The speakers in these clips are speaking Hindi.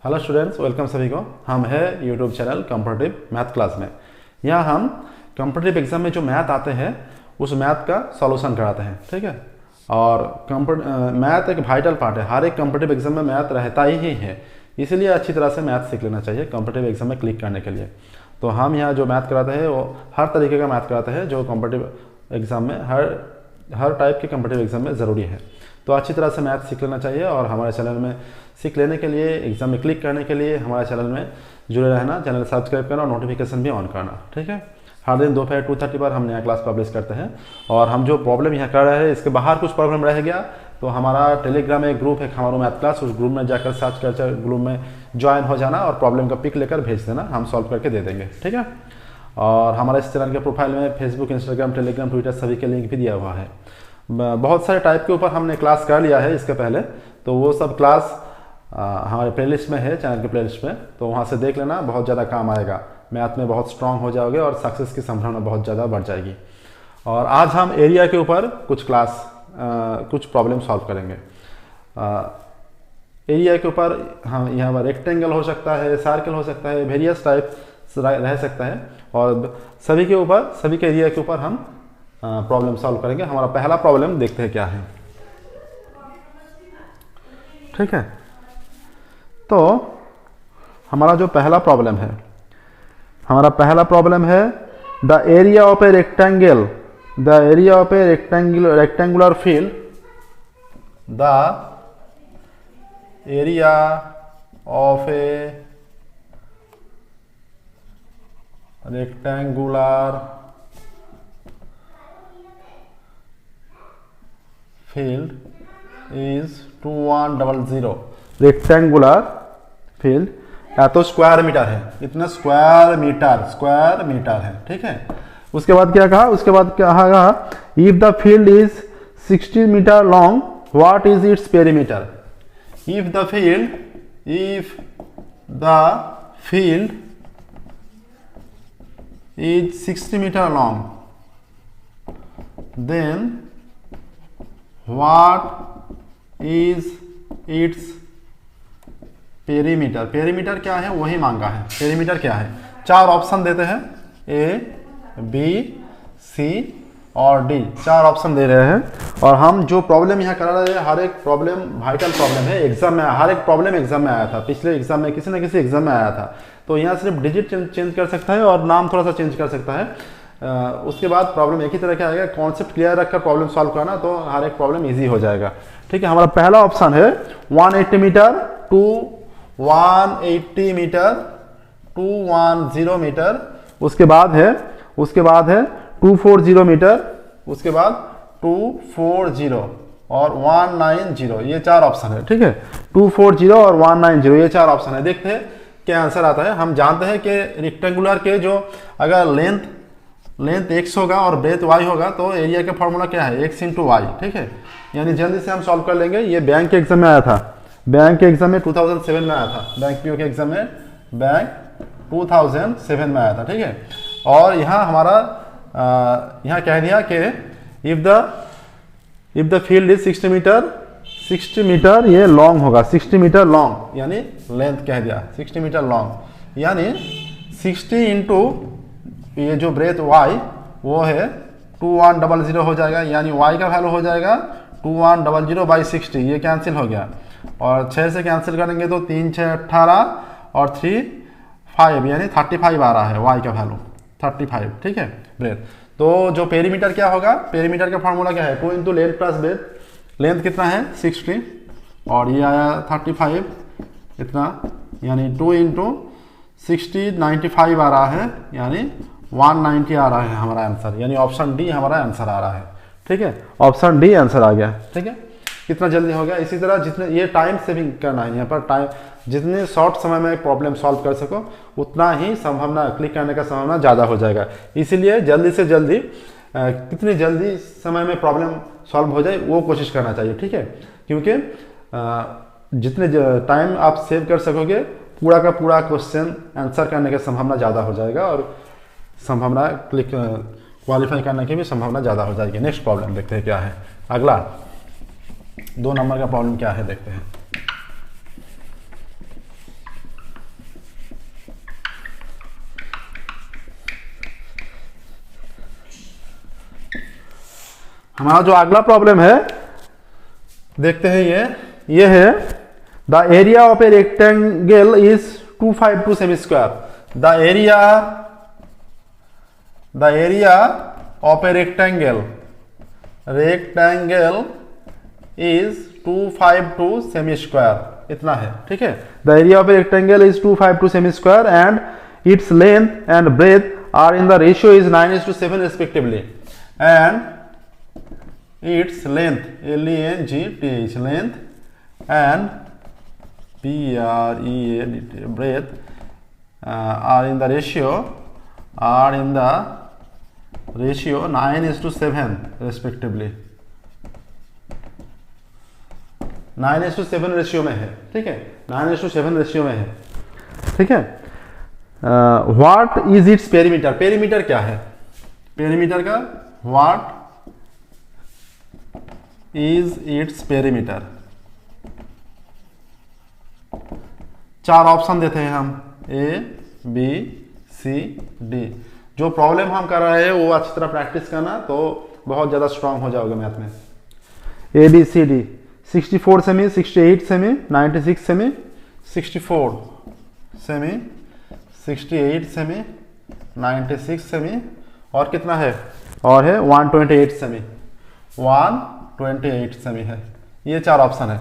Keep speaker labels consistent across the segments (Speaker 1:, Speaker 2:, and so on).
Speaker 1: हेलो स्टूडेंट्स, वेलकम सभी को। हम है YouTube channel competitive math class में। यहाँ हम कॉम्पिटिटिव एग्जाम में जो मैथ आते हैं उस मैथ का सॉल्यूशन कराते हैं, ठीक है। और मैथ एक वाइटल पार्ट है, हर एक कॉम्पिटिटिव एग्जाम में मैथ रहता ही है, इसलिए अच्छी तरह से मैथ सीख लेना चाहिए कॉम्पिटिटिव एग्जाम में क्लिक करने के लिए। तो हम यहाँ जो मैथ कराते हैं वो हर तरीके का मैथ कराते हैं जो कॉम्पिटिटिव एग्जाम में हर टाइप के कॉम्पिटिटिव एग्जाम में ज़रूरी है। तो अच्छी तरह से मैथ सीख लेना चाहिए और हमारे चैनल में सीख लेने के लिए, एग्जाम में क्लिक करने के लिए हमारे चैनल में जुड़े रहना, चैनल सब्सक्राइब करना और नोटिफिकेशन भी ऑन करना, ठीक है। हर दिन दोपहर 2:30 पर हम नया क्लास पब्लिश करते हैं। और हम जो प्रॉब्लम यहाँ कर रहे हैं इसके बाहर कुछ प्रॉब्लम रह गया तो हमारा टेलीग्राम में एक ग्रुप है हमारा मैथ क्लास, उस ग्रुप में जाकर सर्च कर ग्रुप में ज्वाइन हो जाना और प्रॉब्लम का पिक लेकर भेज देना, हम सॉल्व करके दे देंगे, ठीक है। और हमारे इस चैनल के प्रोफाइल में फेसबुक, इंस्टाग्राम, टेलीग्राम, ट्विटर सभी के लिंक भी दिया हुआ है। बहुत सारे टाइप के ऊपर हमने क्लास कर लिया है इसके पहले, तो वो सब क्लास हमारे प्लेलिस्ट में है, चैनल के प्लेलिस्ट में, तो वहाँ से देख लेना, बहुत ज़्यादा काम आएगा। मैथ में बहुत स्ट्रांग हो जाओगे और सक्सेस की संभावना बहुत ज़्यादा बढ़ जाएगी। और आज हम एरिया के ऊपर कुछ प्रॉब्लम सॉल्व करेंगे। एरिया के ऊपर हम यहाँ पर रेक्टेंगल हो सकता है, सर्कल हो सकता है, वेरियस टाइप रह सकता है और सभी के एरिया के ऊपर हम प्रॉब्लम सॉल्व करेंगे। हमारा पहला प्रॉब्लम देखते हैं क्या है, ठीक है। तो हमारा जो पहला प्रॉब्लम है the area of a rectangle, rectangular field, the area of A rectangular field is 2100। Rectangular field या तो स्क्वायर मीटर है, इतना स्क्वायर मीटर है, ठीक है। उसके बाद क्या कहा, if the field is 60 metre long what is its perimeter. If the field is 60 meter long, then what is its perimeter। Perimeter क्या है वही मांगा है। पेरीमीटर क्या है, चार ऑप्शन देते हैं, ए, बी, सी और डी, चार ऑप्शन दे रहे हैं। और हम जो प्रॉब्लम यहाँ करा रहे हैं हर एक प्रॉब्लम वाइटल प्रॉब्लम है, एग्जाम में हर एक प्रॉब्लम एग्जाम में आया था, पिछले एग्जाम में किसी न किसी एग्जाम में आया था। तो यहाँ सिर्फ डिजिट चेंज कर सकता है और नाम थोड़ा सा चेंज कर सकता है। उसके बाद प्रॉब्लम एक ही तरह का आएगा। कॉन्सेप्ट क्लियर रखकर प्रॉब्लम सॉल्व करना तो हर एक प्रॉब्लम इजी हो जाएगा, ठीक है। हमारा पहला ऑप्शन है 180 मीटर टू 180 मीटर 210 मीटर। उसके बाद है 240 मीटर, उसके बाद 240 और 190, ये चार ऑप्शन है, ठीक है। 240 और 190 ये चार ऑप्शन है। देखते हैं क्या आंसर आता है। हम जानते हैं कि रेक्टेंगुलर के जो अगर लेंथ x होगा और ब्रेथ y होगा तो एरिया का फॉर्मूला क्या है, x इंटू वाई, ठीक है। यानी जल्दी से हम सॉल्व कर लेंगे। ये बैंक के एग्जाम में आया था, बैंक के एग्जाम में 2007 में आया था, बैंक पीओ के एग्जाम में बैंक 2007 में आया था, ठीक है। और यहाँ हमारा यहाँ कह दिया कि if the field is 60 metre ये लॉन्ग होगा, 60 मीटर लॉन्ग यानी लेंथ कह दिया, 60 मीटर लॉन्ग यानी 60 इंटू ये जो ब्रेथ y वो है 2100 हो जाएगा, यानी y का वैल्यू हो जाएगा 2100 बाई 60, ये कैंसिल हो गया। और 6 से कैंसिल करेंगे तो 3 6 18 और 3 5 यानी 35 आ रहा है y का वैल्यू 35, ठीक है, ब्रेथ। तो जो पेरीमीटर क्या होगा, पेरीमीटर का फॉर्मूला क्या है, 2 into length plus breadth. Length कितना है 60 और ये आया 35 इतना, यानी 2 इंटू 60 95 आ रहा है, यानी 190 आ रहा है हमारा आंसर, यानी ऑप्शन डी हमारा आंसर आ रहा है, ठीक है। ऑप्शन डी आंसर आ गया, ठीक है। कितना जल्दी हो गया। इसी तरह जितने ये टाइम सेविंग करना है यहाँ पर, टाइम जितने शॉर्ट समय में प्रॉब्लम सॉल्व कर सको उतना ही संभावना, क्लिक करने का संभावना ज़्यादा हो जाएगा। इसीलिए जल्दी से जल्दी कितनी जल्दी समय में प्रॉब्लम सॉल्व हो जाए वो कोशिश करना चाहिए, ठीक है। क्योंकि जितने टाइम आप सेव कर सकोगे पूरा का पूरा क्वेश्चन आंसर करने की संभावना ज़्यादा हो जाएगा और संभावना क्वालिफाई करने की भी संभावना ज़्यादा हो जाएगी। नेक्स्ट प्रॉब्लम देखते हैं क्या है। अगला 2 नंबर का प्रॉब्लम क्या है देखते हैं। हमारा जो अगला प्रॉब्लम है देखते हैं, ये है the area of a rectangle is 252 सेमी square. The area of a rectangle is 252 सेमी स्क्वायर, इतना है, ठीक है। The area of a rectangle is 252 सेमी square and its length and breadth are in the ratio is 9:7 respectively, and its length, length, length and breadth are in the ratio 9:7 respectively, 9:7 ratio में है, ठीक है, 9:7 रेशियो में है, ठीक है। What is its perimeter, perimeter क्या है, पेरीमीटर का what is its perimeter. 4 option देते हैं हम, ए बी सी डी। जो प्रॉब्लम हम कर रहे हैं वो अच्छी तरह प्रैक्टिस करना, तो बहुत ज़्यादा स्ट्रांग हो जाओगे मैथ में। ए बी सी डी, 64 सेमी, 68 सेमी, 96 सेमी, 64 सेमी, 68 सेमी, 96 सेमी, और कितना है, और है 128 सेमी, 128 सेमी है। ये 4 ऑप्शन है।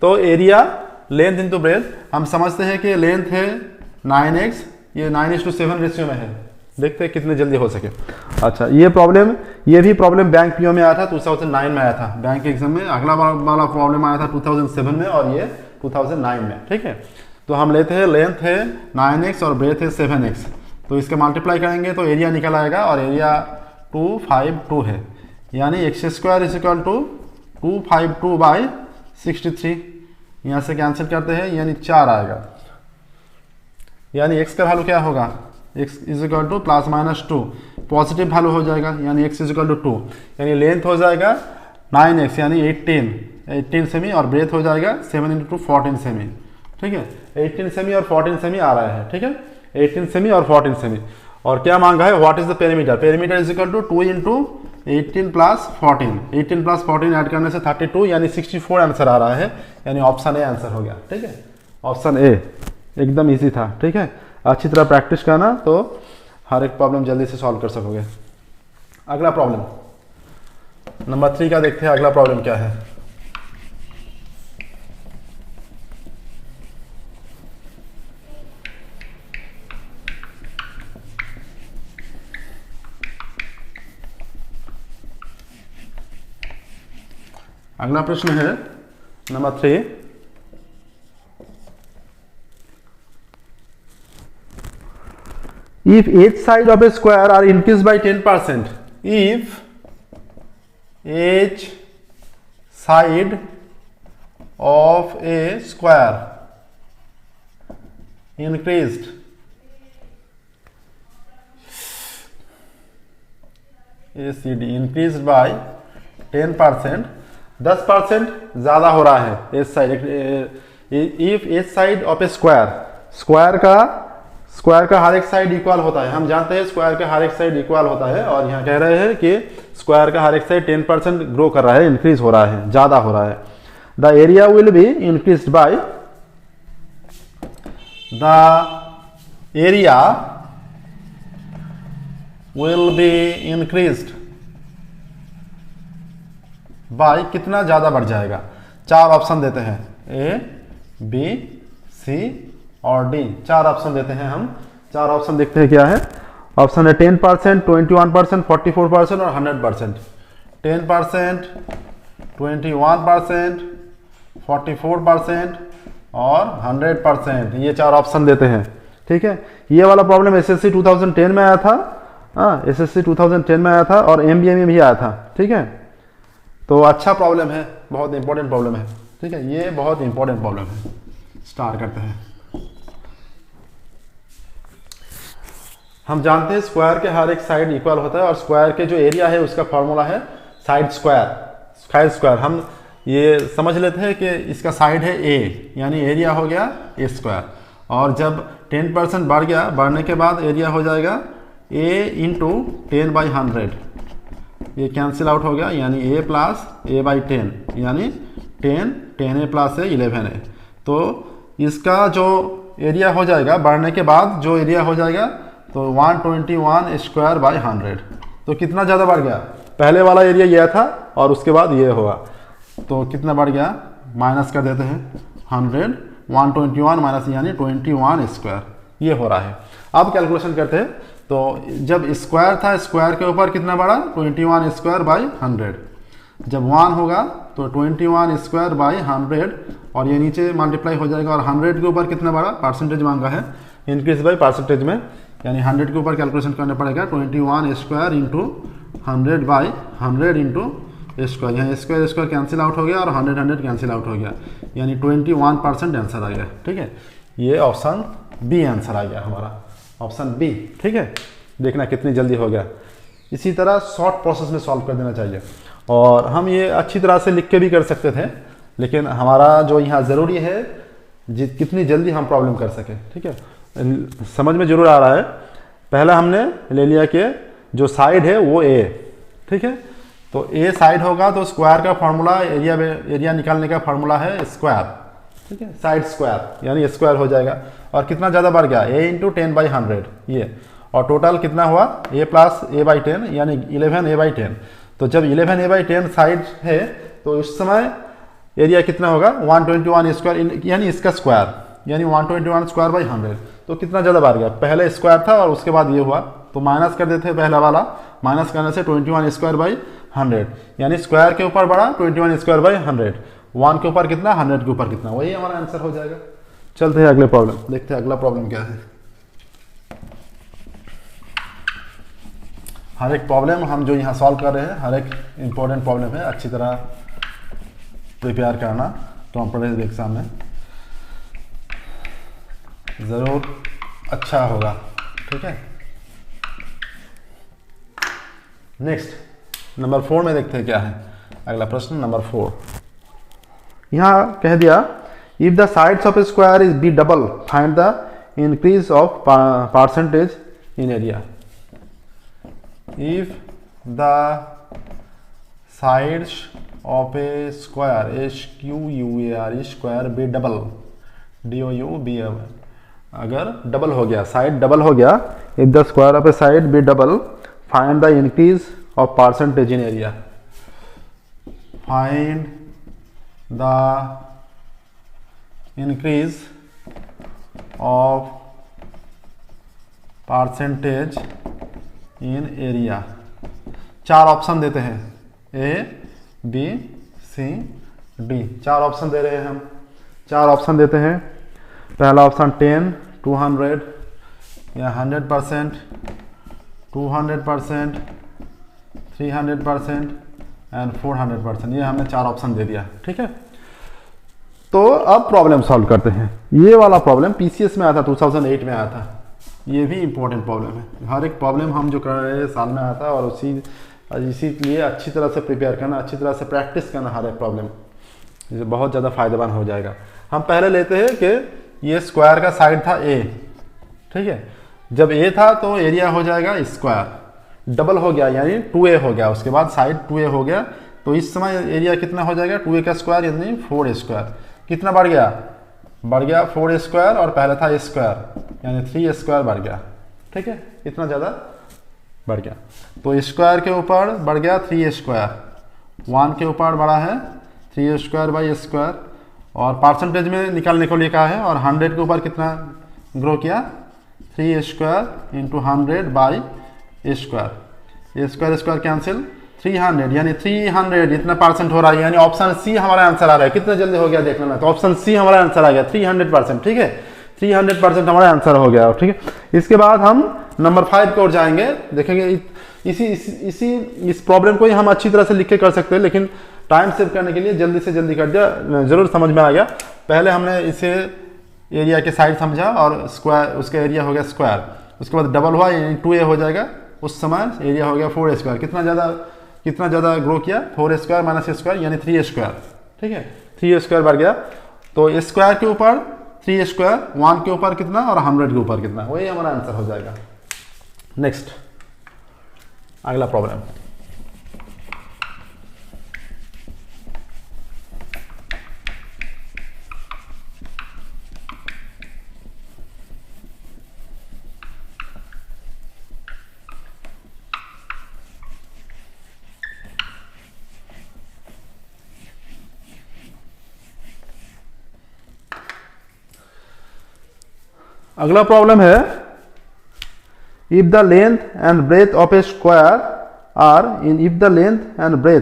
Speaker 1: तो एरिया, लेंथ इंटू ब्रेथ, हम समझते हैं कि लेंथ है 9x, ये 9:7 रेशियो में है। देखते हैं कितने जल्दी हो सके। अच्छा, ये भी प्रॉब्लम बैंक पीओ में आया था, 2009 में आया था बैंक एग्जाम में। अगला वाला प्रॉब्लम आया था 2007 में, और ये 2009 में, ठीक है। तो हम लेते हैं, लेंथ है 9x और ब्रेथ है 7x, तो इसके मल्टीप्लाई करेंगे तो एरिया निकल आएगा, और एरिया 252 है, यानी x² = 252/63। यहाँ से कैंसिल करते हैं, यानी 4 आएगा, यानी x का वैल्यू क्या होगा, x = ±2, पॉजिटिव वैल्यू हो जाएगा, यानी x = 2, यानी लेंथ हो जाएगा 9x यानी 18 सेमी, और ब्रेथ हो जाएगा 7 × 2 14 सेमी, ठीक है। 18 सेमी और 14 सेमी आ रहा है, ठीक है, 18 सेमी और 14 सेमी। और क्या मांगा है, what is the perimeter, perimeter = 2 × 18 + 14, 18 + 14 add करने से 32, यानी 64 आंसर आ रहा है, यानी ऑप्शन ए आंसर हो गया, ठीक है। ऑप्शन ए एकदम इजी था, ठीक है। अच्छी तरह प्रैक्टिस करना, तो हर एक प्रॉब्लम जल्दी से सॉल्व कर सकोगे। अगला प्रॉब्लम नंबर 3 का देखते हैं, अगला प्रॉब्लम क्या है। अगला प्रश्न है number 3, if each side of a square are increased by 10%, if each side of a square increased increased by 10%, 10% ज़्यादा हो रहा है इस साइड। इफ इस साइड ऑफ ए स्क्वायर का हर एक साइड इक्वल होता है, हम जानते हैं स्क्वायर का हर एक साइड इक्वल होता है, और यहाँ कह रहे हैं कि स्क्वायर का हर एक साइड 10% ग्रो कर रहा है, इंक्रीज हो रहा है, ज़्यादा हो रहा है। The area will be increased by, the area will be increased by, कितना ज़्यादा बढ़ जाएगा। 4 ऑप्शन देते हैं, ए बी सी और डी, 4 ऑप्शन देते हैं हम। 4 ऑप्शन देखते हैं क्या है। ऑप्शन है 10%, 21%, 44% और 100%। 10%, 21%, 44% और 100%, ये 4 ऑप्शन देते हैं, ठीक है। ये वाला प्रॉब्लम एसएससी 2010 में आया था, एसएससी 2010 में आया था, और एमबीए में भी आया था, ठीक है। तो अच्छा प्रॉब्लम है, बहुत इंपॉर्टेंट प्रॉब्लम है, ठीक है, ये बहुत इंपॉर्टेंट प्रॉब्लम है। स्टार्ट करते हैं। हम जानते हैं स्क्वायर के हर एक साइड इक्वल होता है, और स्क्वायर के जो एरिया है उसका फॉर्मूला है साइड स्क्वायर। हम ये समझ लेते हैं कि इसका साइड है ए, यानी एरिया हो गया ए स्क्वायर, और जब 10% बढ़ गया, बढ़ने के बाद एरिया हो जाएगा a × 10/100, ये कैंसिल आउट हो गया, यानी a प्लस ए बाई 10 यानी 10a प्लस ए 11a। तो इसका जो एरिया हो जाएगा बढ़ने के बाद जो एरिया हो जाएगा तो 121 स्क्वायर बाई 100। तो कितना ज़्यादा बढ़ गया, पहले वाला एरिया यह था और उसके बाद ये हुआ, तो कितना बढ़ गया, माइनस कर देते हैं 100, 121 माइनस यानी 21 स्क्वायर, ये हो रहा है। अब कैलकुलेशन करते हैं, तो जब स्क्वायर था स्क्वायर के ऊपर कितना बढ़ा, 21 स्क्वायर बाई 100। जब 1 होगा तो 21 स्क्वायर बाई 100 और ये नीचे मल्टीप्लाई हो जाएगा, और 100 के ऊपर कितना बढ़ा, परसेंटेज मांगा है, इंक्रीज बाई परसेंटेज में, यानी 100 के ऊपर कैलकुलेशन करना पड़ेगा 21 square into 100 by 100 into square, यहाँ स्क्वायर स्क्वायर कैंसिल आउट हो गया और 100 कैंसिल आउट हो गया, यानी 21% आंसर आ गया। ठीक है, ये ऑप्शन बी आंसर आ गया हमारा, ऑप्शन बी। ठीक है, देखना कितनी जल्दी हो गया। इसी तरह शॉर्ट प्रोसेस में सॉल्व कर देना चाहिए, और हम ये अच्छी तरह से लिख के भी कर सकते थे, लेकिन हमारा जो यहाँ ज़रूरी है कितनी जल्दी हम प्रॉब्लम कर सकें। ठीक है, समझ में जरूर आ रहा है। पहला हमने ले लिया कि जो साइड है वो ए, ठीक है, तो ए साइड होगा तो स्क्वायर का फॉर्मूला, एरिया निकालने का फॉर्मूला है स्क्वायर। ठीक है, साइड स्क्वायर यानी स्क्वायर हो जाएगा, और कितना ज़्यादा बढ़ गया, a इंटू 10 बाई 100 ये, और टोटल कितना हुआ a प्लस ए बाई 10 यानी 11a बाई 10। तो जब 11a बाई 10 साइड है तो इस समय एरिया कितना होगा, 121 स्क्वायर यानी इसका स्क्वायर, यानी 121 स्क्वायर बाई 100। तो कितना ज़्यादा बढ़ गया, पहले स्क्वायर था और उसके बाद ये हुआ, तो माइनस कर देते हैं पहला वाला, माइनस करने से 21 स्क्वायर बाई 100, यानी स्क्वायर के ऊपर बढ़ा 21 स्क्वायर बाई 100, 1 के ऊपर कितना, 100 के ऊपर कितना, वही हमारा आंसर हो जाएगा। चलते हैं अगले प्रॉब्लम, देखते हैं अगला प्रॉब्लम क्या है। हर एक प्रॉब्लम हम जो यहाँ सॉल्व कर रहे हैं, हर एक इम्पोर्टेंट प्रॉब्लम है, अच्छी तरह प्रिपेयर करना कॉम्पिटिटिव एग्जाम में ज़रूर अच्छा होगा। ठीक है, नेक्स्ट नंबर 4 में देखते हैं क्या है अगला प्रश्न। नंबर 4 यहाँ कह दिया, if the sides of a square is be double find the increase of percentage in area. If the sides of a square, SQUAR square be double, DOUB, अगर डबल हो गया, साइड डबल हो गया, if the square of a side be double find the increase of percentage in area. Find the increase of percentage in area. 4 option देते हैं, A, B, C, D, 4 option दे रहे हैं हम। 4 ऑप्शन देते हैं, पहला ऑप्शन 10, 200 या 100%, 200%, 300% एंड 400%, ये हमने 4 ऑप्शन दे दिया। ठीक है, तो अब प्रॉब्लम सॉल्व करते हैं। ये वाला प्रॉब्लम PCS में आया था, 2008 में आया था, ये भी इम्पोर्टेंट प्रॉब्लम है। हर एक प्रॉब्लम हम जो कर रहे हैं साल में आता है, और इसीलिए अच्छी तरह से प्रिपेयर करना, अच्छी तरह से प्रैक्टिस करना हर एक प्रॉब्लम, ये बहुत ज़्यादा फायदेमंद हो जाएगा। हम पहले लेते हैं कि ये स्क्वायर का साइड था A, ठीक है, जब A था तो एरिया हो जाएगा स्क्वायर, डबल हो गया यानी 2A हो गया, उसके बाद साइड 2A हो गया, तो इस समय एरिया कितना हो जाएगा, 2A का स्क्वायर यानी 4A स्क्वायर। कितना बढ़ गया, बढ़ गया 4A स्क्वायर, और पहले था स्क्वायर यानी 3A स्क्वायर बढ़ गया। ठीक है, इतना ज़्यादा बढ़ गया, तो स्क्वायर के ऊपर बढ़ गया 3A स्क्वायर, 1 के ऊपर बढ़ा है 3A स्क्वायर बाई स्क्वायर, और परसेंटेज में निकालने को लिए कहा है, और 100 के ऊपर कितना ग्रो किया, 3A square into 100 by square, square square cancel, 300 यानी 300 इतना परसेंट हो रहा है, यानी ऑप्शन सी हमारा आंसर आ रहा है। कितना जल्दी हो गया देख लेना, तो ऑप्शन सी हमारा आंसर आ गया 300%। ठीक है, 300% हमारा आंसर हो गया। ठीक है, इसके बाद हम नंबर 5 की ओर जाएंगे, देखेंगे इस प्रॉब्लम को ही हम अच्छी तरह से लिख के कर सकते हैं, लेकिन टाइम सेव करने के लिए जल्दी से जल्दी कर दिया, जरूर समझ में आ गया। पहले हमने इसे एरिया के साइड समझा, और स्क्वायर उसका एरिया हो गया स्क्वायर, उसके बाद डबल हुआ यानी 2A हो जाएगा, उस समय एरिया हो गया 4A स्क्वायर। कितना ज़्यादा ग्रो किया, 4A स्क्वायर माइनस स्क्वायर यानी 3A स्क्वायर। ठीक है, 3A स्क्वायर बढ़ गया, तो स्क्वायर के ऊपर 3A स्क्वायर, 1 के ऊपर कितना और 100 के ऊपर कितना, वही हमारा आंसर हो जाएगा। नेक्स्ट अगला प्रॉब्लम, अगला प्रॉब्लम है, if the length and breadth of a square are in, if the length and breadth,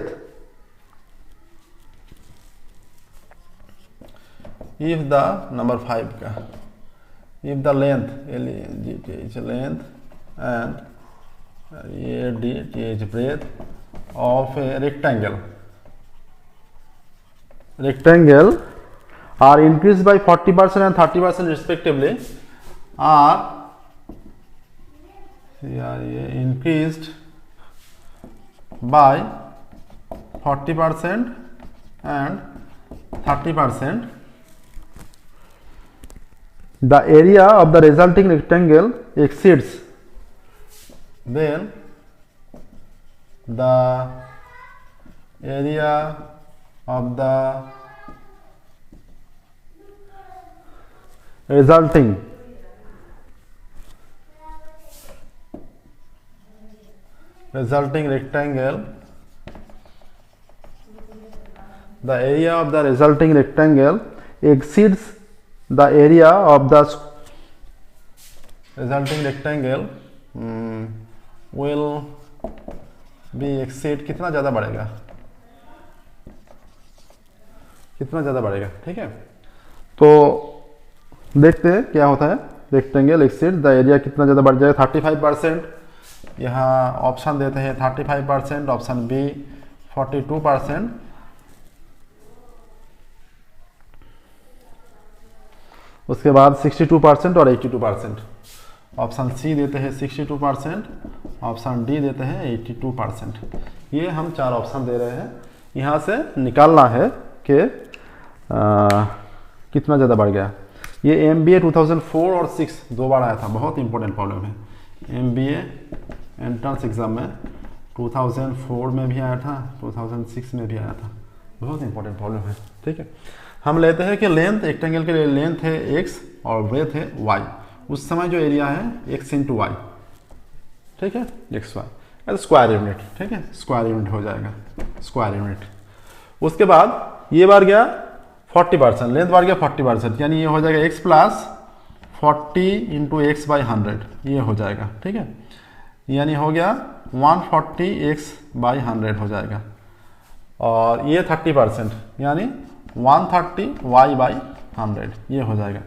Speaker 1: if the number 5 का, if the length length and breadth of a rectangle are increased by 40% and 30% respectively, are increased by 40% and 30%, the area of the resulting rectangle exceeds, then the area of the resulting rectangle, the area of the resulting rectangle exceeds the area of the resulting rectangle will be exceed, कितना ज़्यादा बढ़ेगा, कितना ज़्यादा बढ़ेगा, ठीक है। तो देखते हैं क्या होता है, रेक्टेंगल एक्सीड द एरिया कितना ज़्यादा बढ़ जाएगा, 35%, यहाँ ऑप्शन देते हैं 35%, ऑप्शन बी 42%, उसके बाद 62% और 82%, ऑप्शन सी देते हैं 62%, ऑप्शन डी देते हैं 82%। ये हम 4 ऑप्शन दे रहे हैं, यहाँ से निकालना है कि कितना ज़्यादा बढ़ गया। ये MBA 2004 और 6 2 बार आया था, बहुत इंपॉर्टेंट प्रॉब्लम है। MBA एंट्रेंस एग्जाम में 2004 में भी आया था, 2006 में भी आया था, बहुत इंपॉर्टेंट प्रॉब्लम है, ठीक है। हम लेते हैं कि लेंथ, रेक्टेंगल के लिए लेंथ है x और ब्रेथ है y, उस समय जो एरिया है x इंटू वाई, ठीक है, एक्स वाई, स्क्वायर यूनिट, ठीक है, स्क्वायर यूनिट हो जाएगा, स्क्वायर यूनिट। उसके बाद ये बार गया 40%, लेंथ बार गया 40%, यानी ये हो जाएगा x plus 40 into x by 100, ये हो जाएगा, ठीक है, यानी हो गया 140 x बाई 100 हो जाएगा, और ये 30%, यानी 130 y बाई 100, ये हो जाएगा।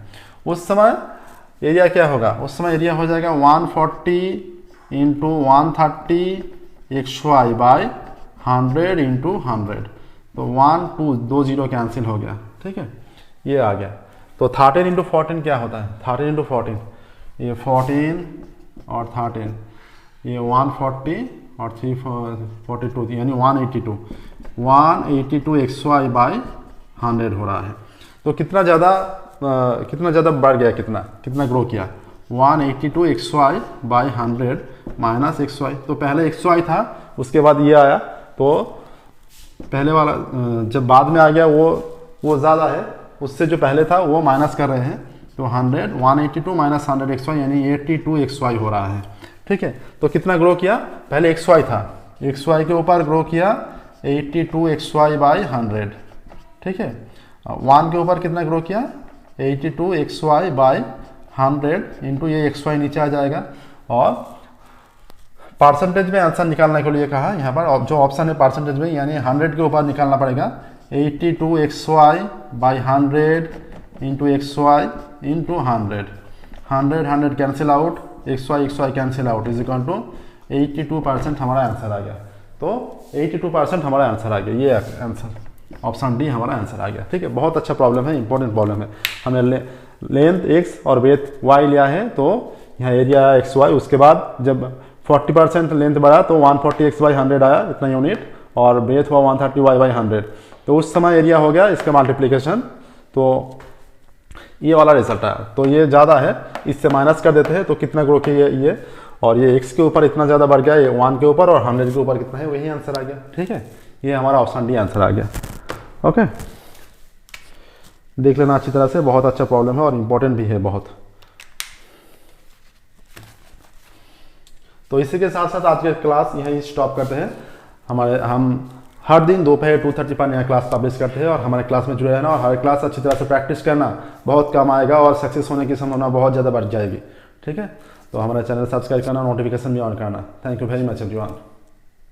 Speaker 1: उस समय एरिया क्या होगा, उस समय एरिया हो जाएगा 140 इंटू 130 XY बाई 100 इंटू 100, तो 1 2 2 0 कैंसिल हो गया, ठीक है, ये आ गया। तो 13 इंटू 14 क्या होता है, 13 इंटू 14, ये 14 और 13, ये 140 और 342, यानी 182 XY बाई 100 हो रहा है। तो कितना ज़्यादा बढ़ गया, कितना ग्रो किया, 182 XY बाई 100 माइनस XY, तो पहले XY था, उसके बाद ये आया, तो पहले वाला जब बाद में आ गया वो ज़्यादा है, उससे जो पहले था वो माइनस कर रहे हैं, तो 182 माइनस 100 XY यानी 82 XY हो रहा है, ठीक है। तो कितना ग्रो किया, पहले XY था, XY के ऊपर ग्रो किया 82 XY बाई 100, ठीक है। 1 के ऊपर कितना ग्रो किया, 82 XY बाई 100 इंटू ये XY नीचे आ जाएगा, और परसेंटेज में आंसर निकालने के लिए कहा यहाँ पर, जो ऑप्शन है परसेंटेज में, यानी 100 के ऊपर निकालना पड़ेगा, 82 XY by 100 into XY into 100 cancel out, XY cancel out, is equal to 82% हमारा आंसर आ गया। तो 82% हमारा आंसर आ गया, ये आंसर ऑप्शन डी हमारा आंसर आ गया, ठीक है। बहुत अच्छा प्रॉब्लम है, इंपॉर्टेंट प्रॉब्लम है। हमने लेंथ x और ब्रेथ y लिया है, तो यहाँ एरिया XY, उसके बाद जब 40% लेंथ बढ़ा तो 140 x बाई 100 आया, इतना यूनिट, और ब्रेथ हुआ 130 y बाई 100, तो उस समय एरिया हो गया इसका मल्टीप्लीकेशन, तो ये वाला रिजल्ट आया। तो ये ज़्यादा है, इससे माइनस कर देते हैं, तो कितना ग्रो किया ये, और ये x के ऊपर इतना ज़्यादा बढ़ गया, ये 1 के ऊपर, और 100 के ऊपर कितना है, वही आंसर आ गया, ठीक है। ये हमारा ऑप्शन डी आंसर आ गया, ओके। देख लेना अच्छी तरह से, बहुत अच्छा प्रॉब्लम है और इम्पोर्टेंट भी है बहुत। तो इसी के साथ साथ आज के क्लास यहीं स्टॉप करते हैं। हम हर दिन दोपहर 2:30 पर नया क्लास पब्लिश करते हैं और हमारे क्लास में जुड़े रहना और हर क्लास अच्छी तरह से प्रैक्टिस करना, बहुत काम आएगा और सक्सेस होने की संभावना बहुत ज़्यादा बढ़ जाएगी। ठीक है, तो हमारा चैनल सब्सक्राइब करना, नोटिफिकेशन भी ऑन करना। Thank you very much everyone.